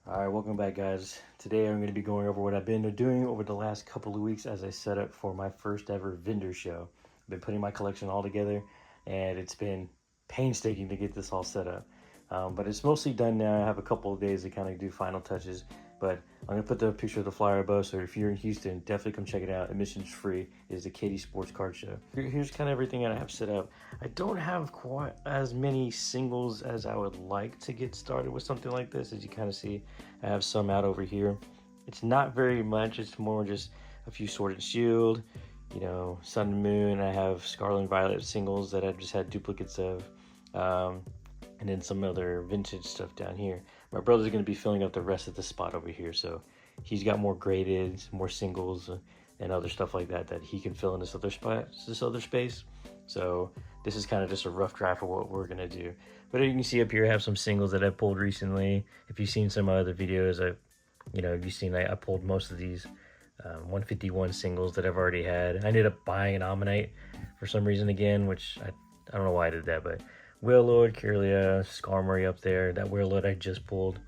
Alright, welcome back guys. Today I'm going to be going over what I've been doing over the last couple of weeks as I set up for my first ever vendor show. I've been putting my collection all together and it's been painstaking to get this all set up. But it's mostly done now. I have a couple of days to kind of do final touches. But I'm going to put the picture of the flyer above, so if you're in Houston, definitely come check it out. Admission's free. It is the Katie Sports Card Show. Here's kind of everything that I have set up. I don't have quite as many singles as I would like to get started with something like this. As you kind of see, I have some out over here. It's not very much. It's more just a few Sword and Shield, you know, Sun and Moon. I have Scarlet and Violet singles that I've just had duplicates of. And then some other vintage stuff down here. My brother's going to be filling up the rest of the spot over here, so he's got more graded, more singles, and other stuff like that that he can fill in this other spot, this other space. So this is kind of just a rough draft of what we're going to do. But as you can see up here, I have some singles that I've pulled recently. If you've seen some other videos, I pulled most of these 151 singles that I've already had. I ended up buying an Ammonite for some reason again, which I don't know why I did that, but Wailord, Kirlia, Skarmory up there. That Wailord I just pulled.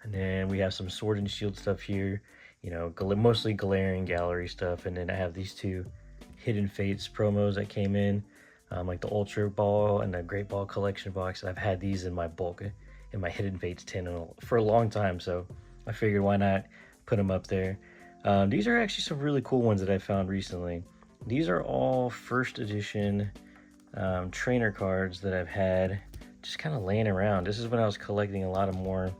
And then we have some Sword and Shield stuff here. You know, mostly Galarian Gallery stuff. And then I have these two Hidden Fates promos that came in. Like the Ultra Ball and the Great Ball Collection box. I've had these in my bulk, in my Hidden Fates tin for a long time. So I figured why not put them up there. These are actually some really cool ones that I found recently. These are all first edition trainer cards that I've had just kind of laying around. This is when I was collecting a lot of more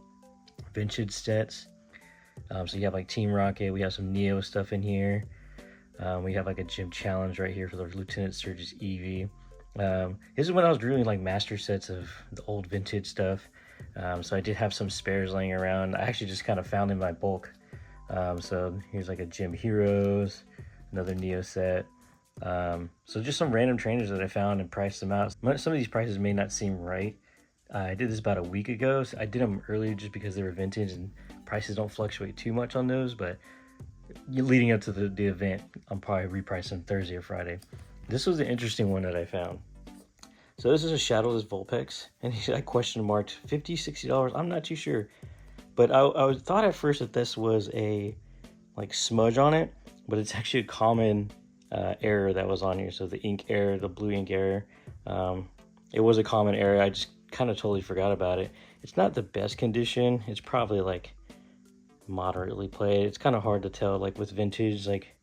vintage sets. So you have like Team Rocket, we have some Neo stuff in here. We have like a gym challenge right here for the Lieutenant Surge's Eevee. This is when I was doing like master sets of the old vintage stuff. So I did have some spares laying around. I actually just kind of found in my bulk. So here's like a Gym Heroes, another Neo set. So just some random trainers that I found and priced them out. Some of these prices may not seem right. I did this about a week ago. So I did them earlier just because they were vintage and prices don't fluctuate too much on those. But leading up to the event, I'm probably repricing Thursday or Friday. This was an interesting one that I found. So this is a Shadowless Vulpix, and I question marked $50, $60. I'm not too sure, but I thought at first that this was a like smudge on it, but it's actually a common error that was on here. So the ink error, the blue ink error, it was a common error. I just kind of totally forgot about it. It's not the best condition. It's probably like moderately played. It's kind of hard to tell, like with vintage, like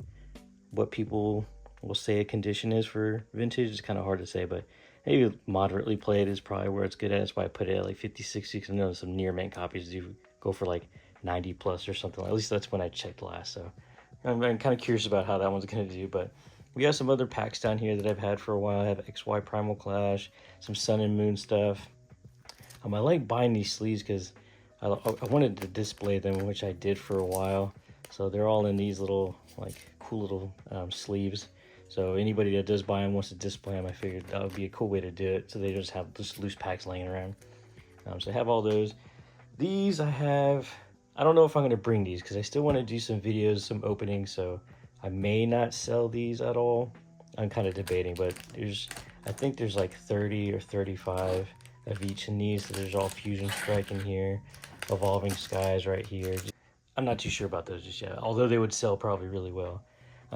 what people will say a condition is for vintage. It's kind of hard to say, but maybe moderately played is probably where it's good at. That's why I put it at like 50, 60, because I know some near mint copies do go for like 90 plus or something. At least that's when I checked last. So I'm kind of curious about how that one's going to do, but we have some other packs down here that I've had for a while. I have XY Primal Clash, some Sun and Moon stuff. I like buying these sleeves because I wanted to display them, which I did for a while. So they're all in these little, like, cool little sleeves. So anybody that does buy them wants to display them, I figured that would be a cool way to do it. So they just have just loose packs laying around. So I have all those. These I don't know if I'm going to bring these because I still want to do some videos, some openings, so I may not sell these at all. I'm kind of debating, but I think there's like 30 or 35 of each in these. So there's all Fusion Strike in here, Evolving Skies right here. I'm not too sure about those just yet, although they would sell probably really well.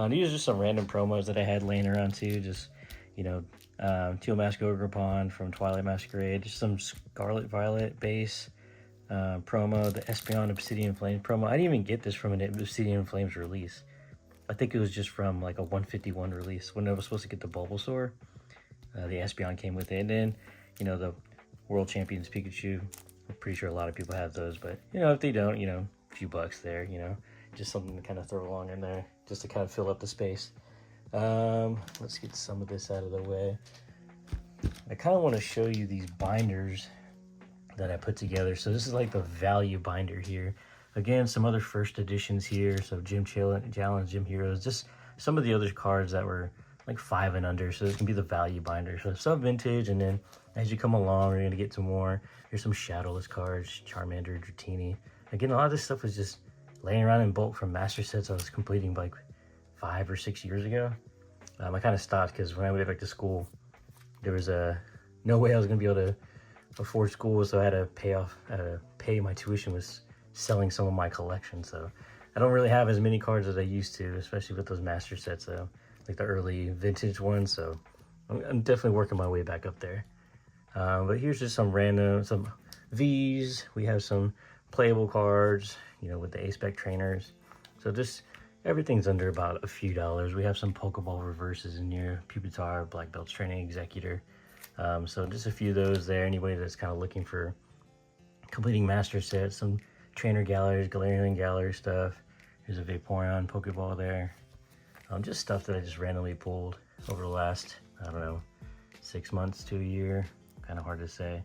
These are just some random promos that I had laying around too. Just, you know, Teal Mask Ogerpon from Twilight Masquerade, just some Scarlet Violet base promo, the Espeon Obsidian Flames promo. I didn't even get this from an Obsidian Flames release. I think it was just from like a 151 release when I was supposed to get the Bulbasaur. The Espeon came with it. And then, you know, the World Champions Pikachu. I'm pretty sure a lot of people have those, but, you know, if they don't, you know, a few bucks there, you know, just something to kind of throw along in there just to kind of fill up the space. Let's get some of this out of the way. I kind of want to show you these binders that I put together. So this is like the value binder here. Again, some other first editions here. So Gym Challenge, Gym Heroes, just some of the other cards that were like 5 and under. So it can be the value binder. So some vintage, and then as you come along, we're gonna get some more. Here's some Shadowless cards, Charmander, Dratini. Again, a lot of this stuff was just laying around in bulk from master sets I was completing like 5 or 6 years ago. I kind of stopped because when I went back to school, there was no way I was gonna be able to before school, so I had to pay my tuition with selling some of my collection. So I don't really have as many cards as I used to, especially with those master sets though, like the early vintage ones. So I'm definitely working my way back up there. But here's just some V's. We have some playable cards, you know, with the A-Spec trainers. So just everything's under about a few dollars. We have some Pokeball reverses in here, Pupitar, Black Belts Training Executor. So just a few of those there. Anybody that's kind of looking for completing master sets, some trainer galleries, Galarian gallery stuff. Here's a Vaporeon Pokeball there. Just stuff that I just randomly pulled over the last, I don't know, 6 months to a year. Kind of hard to say.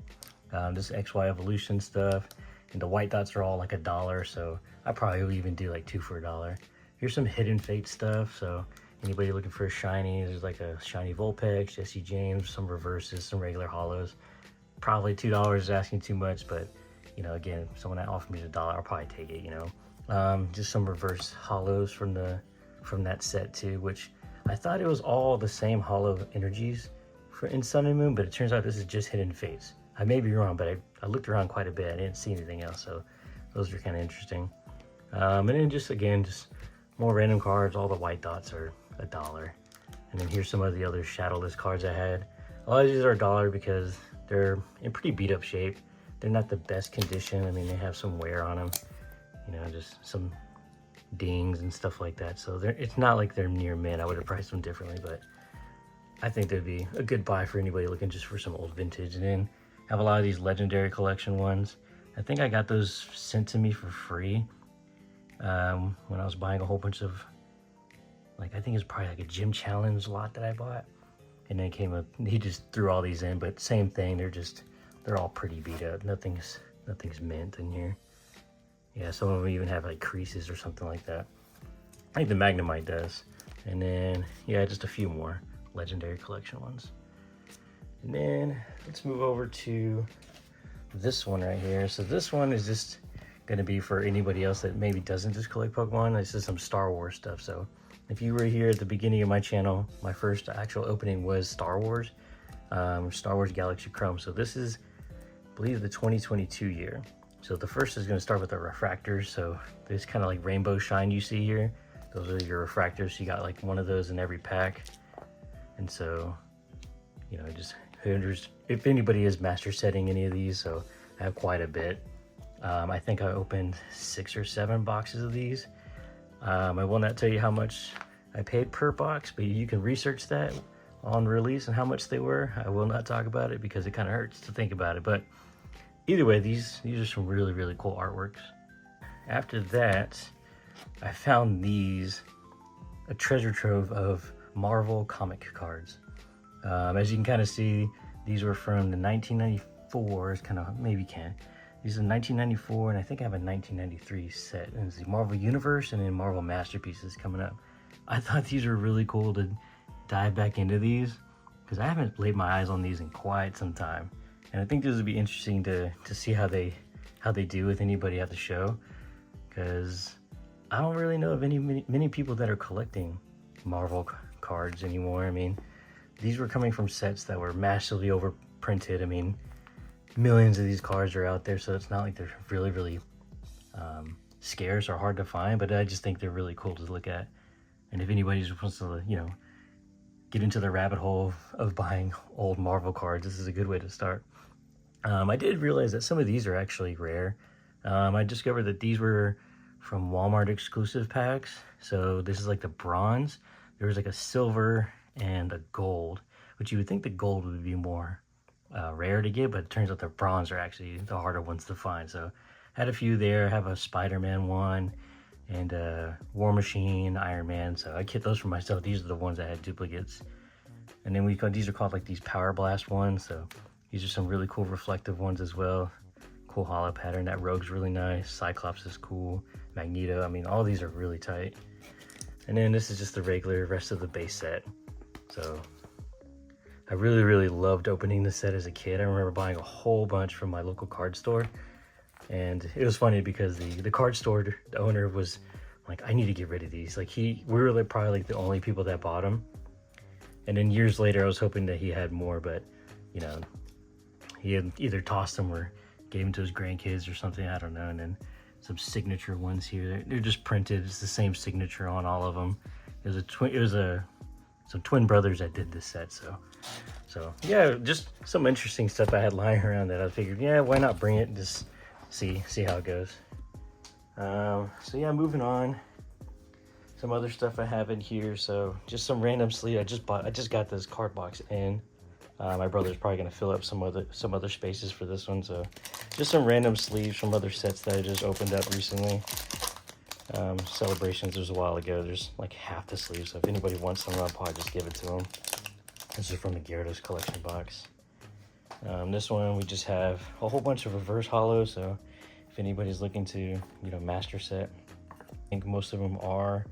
Just XY evolution stuff. And the white dots are all like $1, so I probably would even do like 2 for $1. Here's some Hidden Fate stuff. So anybody looking for a shiny, there's like a shiny Vulpix, Jesse James, some reverses, some regular hollows. Probably $2 is asking too much, but you know, again, if someone that offered me $1, I'll probably take it, you know. Just some reverse hollows from that set too, which I thought it was all the same hollow energies in Sun and Moon, but it turns out this is just Hidden Fates. I may be wrong, but I looked around quite a bit. I didn't see anything else, so those are kind of interesting. And then just more random cards. All the white dots are $1. And then here's some of the other shadowless cards I had. A lot of these are $1 because they're in pretty beat up shape. They're not the best condition. I mean, they have some wear on them, you know, just some dings and stuff like that. So it's not like they're near mint. I would have priced them differently, but I think they'd be a good buy for anybody looking just for some old vintage. And then have a lot of these legendary collection ones. I think I got those sent to me for free when I was buying a whole bunch of, like, I think it's probably like a gym challenge lot that I bought. And then he just threw all these in, but same thing. They're all pretty beat up. Nothing's mint in here. Yeah, some of them even have like creases or something like that. I think the Magnemite does. And then, yeah, just a few more legendary collection ones. And then let's move over to this one right here. So this one is just going to be for anybody else that maybe doesn't just collect Pokemon. This is some Star Wars stuff. So if you were here at the beginning of my channel, my first actual opening was Star Wars Galaxy Chrome. So this is, I believe, the 2022 year. So the first is going to start with the refractors. So there's kind of like rainbow shine you see here. Those are your refractors. You got like one of those in every pack. And so, you know, just if anybody is master setting any of these, so I have quite a bit. I think I opened 6 or 7 boxes of these. I will not tell you how much I paid per box, but you can research that on release and how much they were. I will not talk about it because it kind of hurts to think about it, but either way, these are some really, really cool artworks. After that, I found a treasure trove of Marvel comic cards. As you can kind of see, these were from the 1994, these are 1994, and I think I have a 1993 set, and it's the Marvel Universe and then Marvel Masterpieces coming up. I thought these were really cool to dive back into these, because I haven't laid my eyes on these in quite some time. And I think this would be interesting to see how they do with anybody at the show, because I don't really know of many people that are collecting Marvel cards anymore. I mean, these were coming from sets that were massively overprinted. I mean, millions of these cards are out there, so it's not like they're really, really scarce or hard to find, but I just think they're really cool to look at. And if anybody just wants to, you know, get into the rabbit hole of buying old Marvel cards, this is a good way to start. I did realize that some of these are actually rare. I discovered that these were from Walmart exclusive packs. So this is like the bronze. There was like a silver and a gold, which you would think the gold would be more rare to get, but it turns out the bronze are actually the harder ones to find. So I had a few there. I have a Spider-Man one and a War Machine, Iron Man. So I kept those for myself. These are the ones that had duplicates. And then these are called like these Power Blast ones. So these are some really cool reflective ones as well. Cool hollow pattern. That Rogue's really nice. Cyclops is cool. Magneto. I mean, all these are really tight. And then this is just the regular rest of the base set. So I really, really loved opening this set as a kid. I remember buying a whole bunch from my local card store. And it was funny because the card store owner was like, I need to get rid of these. Like we were like probably like the only people that bought them. And then years later, I was hoping that he had more, but you know, he had either tossed them or gave them to his grandkids or something, I don't know. And then some signature ones here. They're just printed. It's the same signature on all of them. It was some twin brothers that did this set. So yeah, just some interesting stuff I had lying around that I figured, yeah, why not bring it and just see how it goes. So yeah, moving on. Some other stuff I have in here. So just some random sleeve. I just got this card box in. My brother's probably gonna fill up some other spaces for this one. So just some random sleeves from other sets that I just opened up recently. Celebrations was a while ago. There's like half the sleeves. So if anybody wants some, I'll probably just give it to them. This is from the Gyarados collection box. This one we just have a whole bunch of reverse hollows. So if anybody's looking to, master set, I think most of them are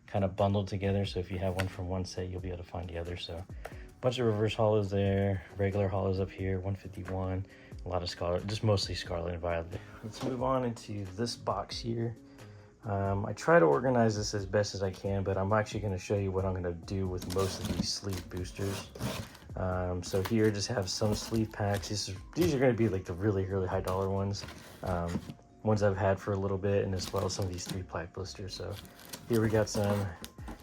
kind of bundled together. So if you have one from one set, you'll be able to find the other. So a bunch of reverse hollows there, regular hollows up here, 151, a lot of scarlet, just mostly scarlet and violet. Let's move on into this box here. I try to organize this as best as I can, but I'm actually going to show you what I'm going to do with most of these sleeve boosters. So here just have some sleeve packs. These are going to be like the really high dollar ones. Ones I've had for a little bit, and as well as some of these 3-pack blisters. So here we got some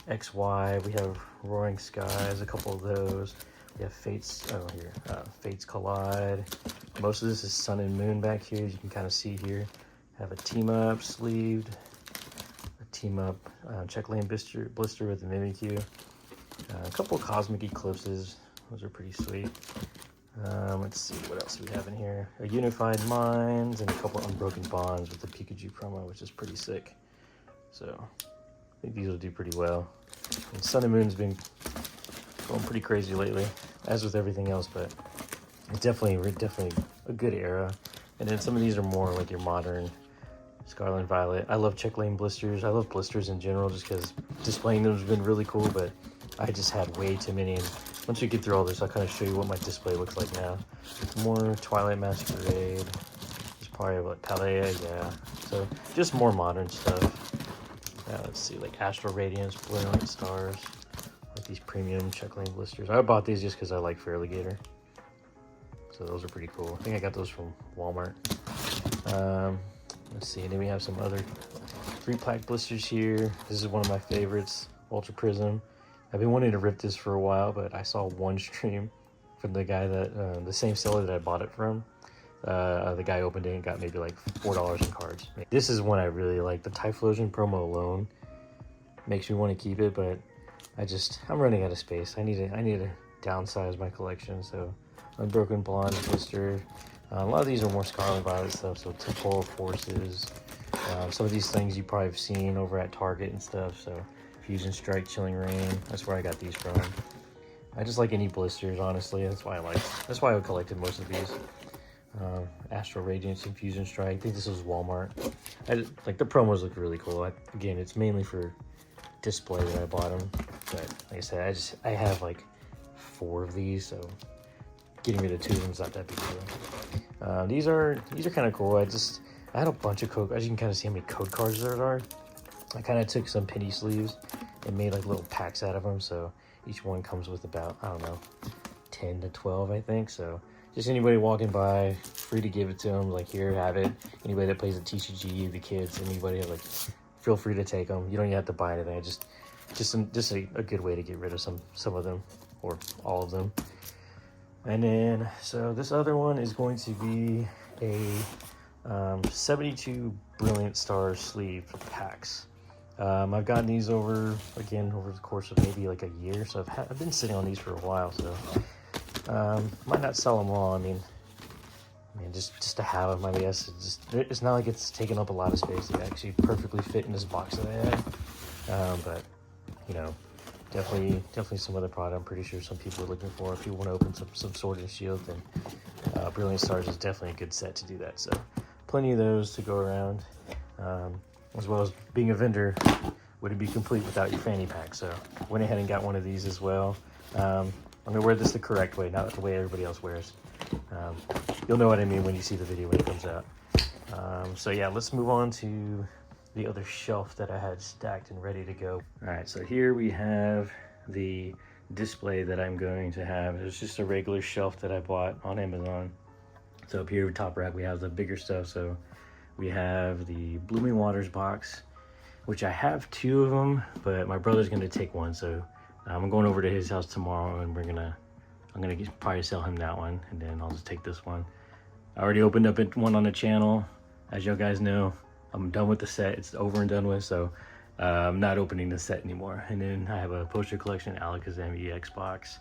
XY, we have Roaring Skies, a couple of those. We have Fates Collide. Most of this is Sun and Moon back here, as you can kind of see here. Have a Team Up sleeved, a Team Up Check Lane blister with the Mimikyu. A couple of Cosmic Eclipses, those are pretty sweet. Let's see, what else do we have in here? A Unified Minds and a couple Unbroken Bonds with the Pikachu promo, which is pretty sick. So I think these will do pretty well. And Sun and Moon's been going pretty crazy lately, as with everything else, but it's definitely a good era. And then some of these are more like your modern Scarlet and Violet. I love Check Lane blisters. I love blisters in general just because displaying them has been really cool, but I just had way too many. And once we get through all this, I'll kind of show you what my display looks like now. More Twilight Masquerade. There's probably like Palea, yeah. So just more modern stuff. Let's see, like Astral Radiance, Brilliant Stars. Like these premium Check Lane blisters. I bought these just because I like Fairligator. So those are pretty cool. I think I got those from Walmart. Let's see, and then we have some other 3-pack blisters here. This is one of my favorites, Ultra Prism. I've been wanting to rip this for a while, but I saw one stream from the guy that, the same seller that I bought it from. The guy opened it and got maybe like $4 in cards. This is one I really like. The Typhlosion promo alone makes me want to keep it, but I'm running out of space. I need to downsize my collection. So Unbroken Blonde blister. A lot of these are more Scarlet and Violet stuff. So Temporal Forces. Some of these things you probably have seen over at Target and stuff. So Fusion Strike, Chilling Rain. That's where I got these from. I just like any blisters, honestly. That's why I collected most of these. Astral Radiance and Fusion Strike. I think this was Walmart. Like the promos look really cool. Again, it's mainly for display that I bought them. But like I said, I have like 4 of these, so getting rid of 2 of them is not that big deal. These are kind of cool. I had a bunch of code. As you can kind of see how many code cards there are. I kind of took some penny sleeves and made like little packs out of them. So each one comes with about, I don't know, 10 to 12, I think. So just anybody walking by, free to give it to them. Like, here, have it. Anybody that plays the TCG, the kids, anybody, like, feel free to take them. You don't even have to buy anything. Just a good way to get rid of some of them, or all of them. And then, so this other one is going to be a 72 Brilliant Stars sleeve packs. I've gotten these over the course of maybe like a year, so I've been sitting on these for a while, so might not sell them all. I mean just to have them, I guess. It's not like it's taking up a lot of space. They actually perfectly fit in this box that I had. But definitely some other product I'm pretty sure some people are looking for. If you want to open some Sword and Shield, then Brilliant Stars is definitely a good set to do that. So plenty of those to go around. As well as being a vendor wouldn't be complete without your fanny pack. So went ahead and got one of these as well. I'm gonna wear this the correct way, not the way everybody else wears. You'll know what I mean when you see the video when it comes out. So yeah, let's move on to the other shelf that I had stacked and ready to go. All right, so here we have the display that I'm going to have. It's just a regular shelf that I bought on Amazon. So up here, top rack, we have the bigger stuff. So we have the Blooming Waters box, which I have 2 of them, but my brother's gonna take one. So I'm going over to his house tomorrow, and I'm gonna probably sell him that one, and then I'll just take this one. I already opened up one on the channel. As you guys know, I'm done with the set. It's over and done with, so I'm not opening the set anymore. And then I have a poster collection Alakazam EX box.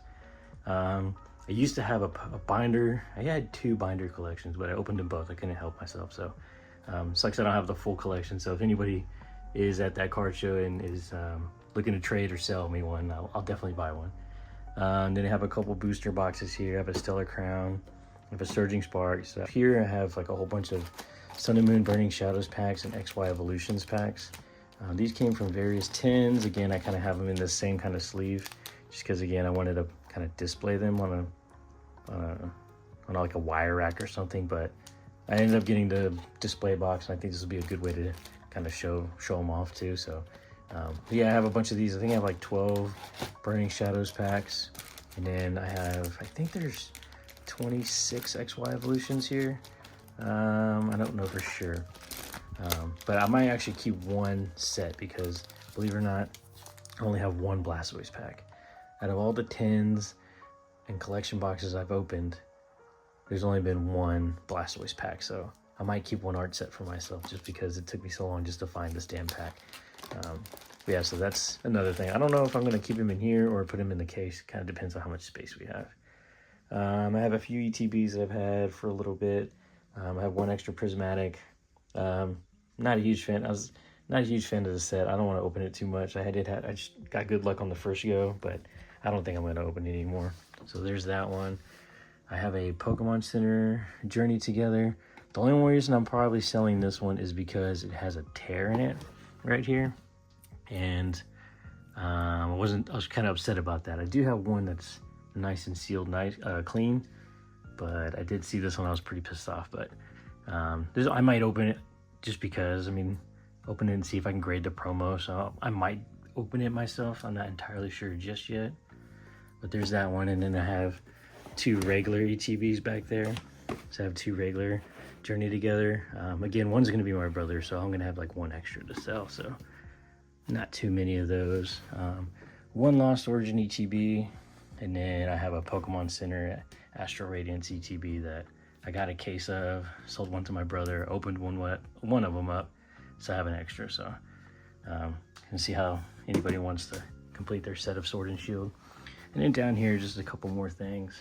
I used to have a binder. I had 2 binder collections, but I opened them both. I couldn't help myself. So sucks I don't have the full collection. So if anybody is at that card show and is looking to trade or sell me one, I'll definitely buy one. Then I have a couple booster boxes here. I have a Stellar Crown. I have a Surging Spark. So here I have like a whole bunch of Sun and Moon Burning Shadows packs and XY Evolutions packs. These came from various tins. Again, I kind of have them in the same kind of sleeve, just because again I wanted to kind of display them on like a wire rack or something. But I ended up getting the display box, and I think this will be a good way to kind of show them off too. So yeah, I have a bunch of these. I think I have like 12 Burning Shadows packs, and then I think there's 26 XY Evolutions here. I don't know for sure, but I might actually keep one set because, believe it or not, I only have 1 Blastoise pack. Out of all the tins and collection boxes I've opened, there's only been 1 Blastoise pack, so I might keep 1 art set for myself just because it took me so long just to find this damn pack. But yeah, so that's another thing. I don't know if I'm going to keep him in here or put him in the case. It kind of depends on how much space we have. I have a few ETBs that I've had for a little bit. I have 1 extra prismatic. Not a huge fan. I was not a huge fan of the set. I don't want to open it too much. I just got good luck on the first go, but I don't think I'm going to open it anymore. So there's that one. I have a Pokemon Center Journey Together. The only reason I'm probably selling this one is because it has a tear in it right here, and I was kind of upset about that. I do have one that's nice and sealed, clean, but I did see this one. I was pretty pissed off, but I might open it just because, I mean, open it and see if I can grade the promo. So I might open it myself. I'm not entirely sure just yet, but there's that one. And then I have 2 regular ETBs back there. So I have 2 regular Journey Together. Again, one's going to be my brother, so I'm going to have like 1 extra to sell, so not too many of those. 1 Lost Origin ETB, and then I have a Pokemon Center Astral Radiance ETB that I got a case of, sold one to my brother, opened one of them up, so I have an extra. So can see how anybody wants to complete their set of Sword and Shield. And then down here, just a couple more things.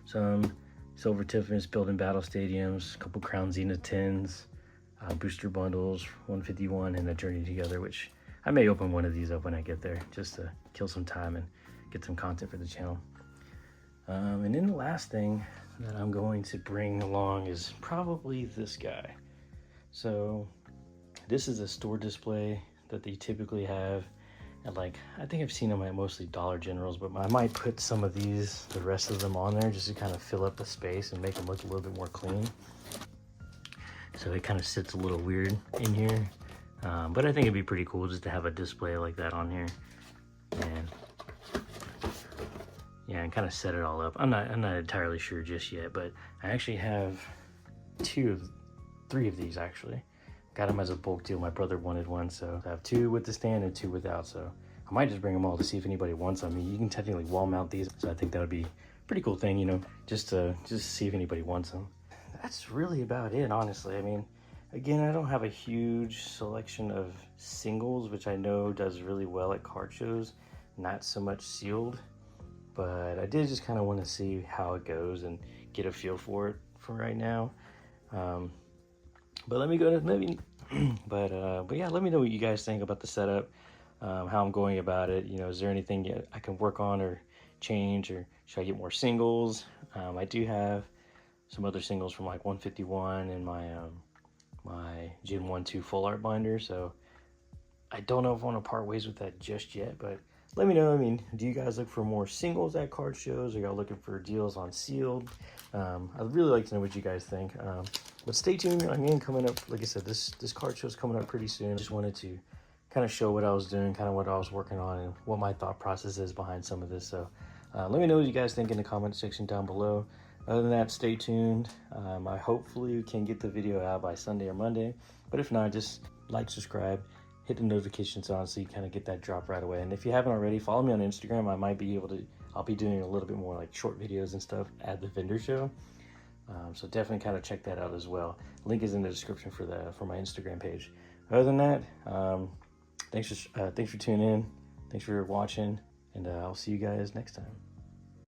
Some Silver Tiffins Building Battle Stadiums, a couple Crown Zenith tins, booster bundles, 151, and a Journey Together, which I may open one of these up when I get there, just to kill some time and get some content for the channel. And then the last thing that I'm going to bring along is probably this guy. So this is a store display that they typically have at, like, I think I've seen them at mostly Dollar Generals, but I might put some of these, the rest of them on there, just to kind of fill up the space and make them look a little bit more clean. So it kind of sits a little weird in here, but I think it'd be pretty cool just to have a display like that on here, and yeah, and kind of set it all up. I'm not entirely sure just yet, but I actually have 3 of these actually. Got them as a bulk deal. My brother wanted one, so I have 2 with the stand and 2 without. So I might just bring them all to see if anybody wants them. I mean, you can technically wall mount these, so I think that would be a pretty cool thing, you know, just to see if anybody wants them. That's really about it, honestly. I mean, again, I don't have a huge selection of singles, which I know does really well at card shows, not so much sealed, but I did just kind of want to see how it goes and get a feel for it for right now. But let me go to but yeah, let me know what you guys think about the setup, how I'm going about it. You know, is there anything I can work on or change, or should I get more singles? I do have some other singles from like 151 and my my Gen 1-2 full art binder, so I don't know if I want to part ways with that just yet, but let me know. I mean, do you guys look for more singles at card shows? Are y'all looking for deals on sealed? I'd really like to know what you guys think. But stay tuned. I mean, coming up, like I said, this card show is coming up pretty soon. Just wanted to kind of show what I was doing, kind of what I was working on, and what my thought process is behind some of this. So let me know what you guys think in the comment section down below. Other than that, stay tuned. I hopefully can get the video out by Sunday or Monday, but if not, just like, subscribe, hit the notifications on so you kind of get that drop right away. And if you haven't already, follow me on Instagram. I'll be doing a little bit more like short videos and stuff at the vendor show. So definitely kind of check that out as well. Link is in the description for my Instagram page. Other than that, thanks for tuning in. Thanks for watching, and I'll see you guys next time.